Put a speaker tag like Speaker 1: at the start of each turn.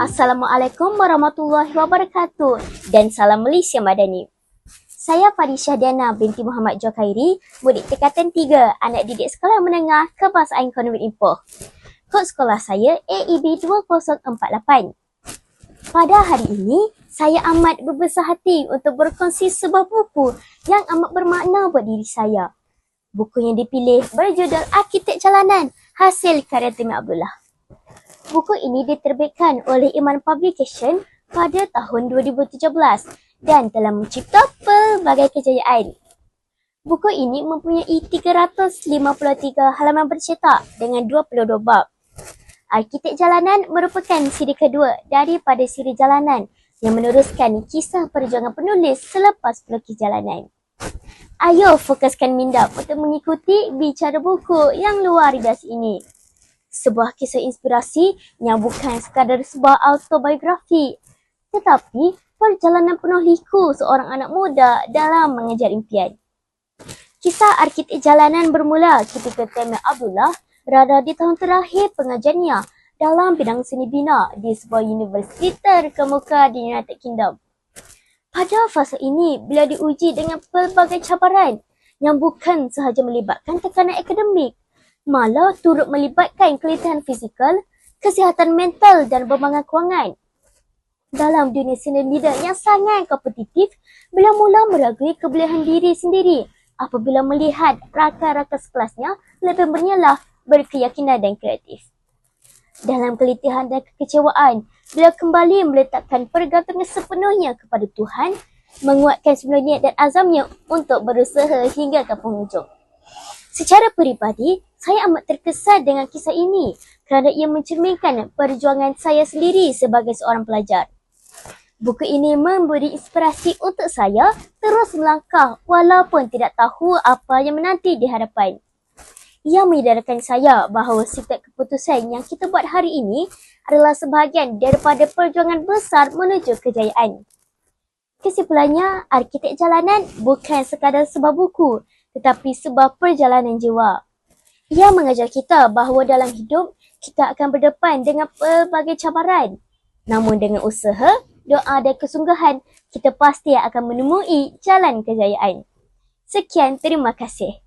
Speaker 1: Assalamualaikum warahmatullahi wabarakatuh dan salam Malaysia Madani. Saya Fadisha Diana binti Muhammad Jokairi, murid tingkatan 3, anak didik sekolah menengah Kebahasaan Konvent Ipoh. Kod sekolah saya AEB 2048. Pada hari ini, saya amat berbesar hati untuk berkongsi sebuah buku yang amat bermakna buat diri saya. Buku yang dipilih berjudul Arkitek Jalanan, hasil karya Timmy Abdullah. Buku ini diterbitkan oleh Iman Publication pada tahun 2017 dan telah mencipta pelbagai kejayaan. Buku ini mempunyai 353 halaman bercetak dengan 22 bab. Arkitek Jalanan merupakan siri kedua daripada siri Jalanan yang meneruskan kisah perjuangan penulis selepas pelukis jalanan. Ayo fokuskan minda untuk mengikuti bicara buku yang luar biasa ini. Sebuah kisah inspirasi yang bukan sekadar sebuah autobiografi, tetapi perjalanan penuh liku seorang anak muda dalam mengejar impian. Kisah Arkitek Jalanan bermula ketika Timmy Abdullah berada di tahun terakhir pengajarnya dalam bidang seni bina di sebuah universiti terkemuka di United Kingdom. Pada fasa ini, beliau diuji dengan pelbagai cabaran yang bukan sahaja melibatkan tekanan akademik, malah turut melibatkan keletihan fizikal, kesihatan mental dan bebangan kewangan. Dalam dunia seni bina yang sangat kompetitif, beliau mula meragui kebolehan diri sendiri apabila melihat rakan-rakan sekelasnya lebih menyelah, berkeyakinan dan kreatif. Dalam keletihan dan kekecewaan, beliau kembali meletakkan pergantungan sepenuhnya kepada Tuhan, menguatkan semula niat dan azamnya untuk berusaha hingga ke penghujung. Secara peribadi, saya amat terkesan dengan kisah ini kerana ia mencerminkan perjuangan saya sendiri sebagai seorang pelajar. Buku ini memberi inspirasi untuk saya terus melangkah walaupun tidak tahu apa yang menanti di hadapan. Ia menyadarkan saya bahawa setiap keputusan yang kita buat hari ini adalah sebahagian daripada perjuangan besar menuju kejayaan. Kesimpulannya, Arkitek Jalanan bukan sekadar sebuah buku, tetapi sebuah perjalanan jiwa. Ia mengajar kita bahawa dalam hidup, kita akan berdepan dengan pelbagai cabaran. Namun dengan usaha, doa dan kesungguhan, kita pasti akan menemui jalan kejayaan. Sekian, terima kasih.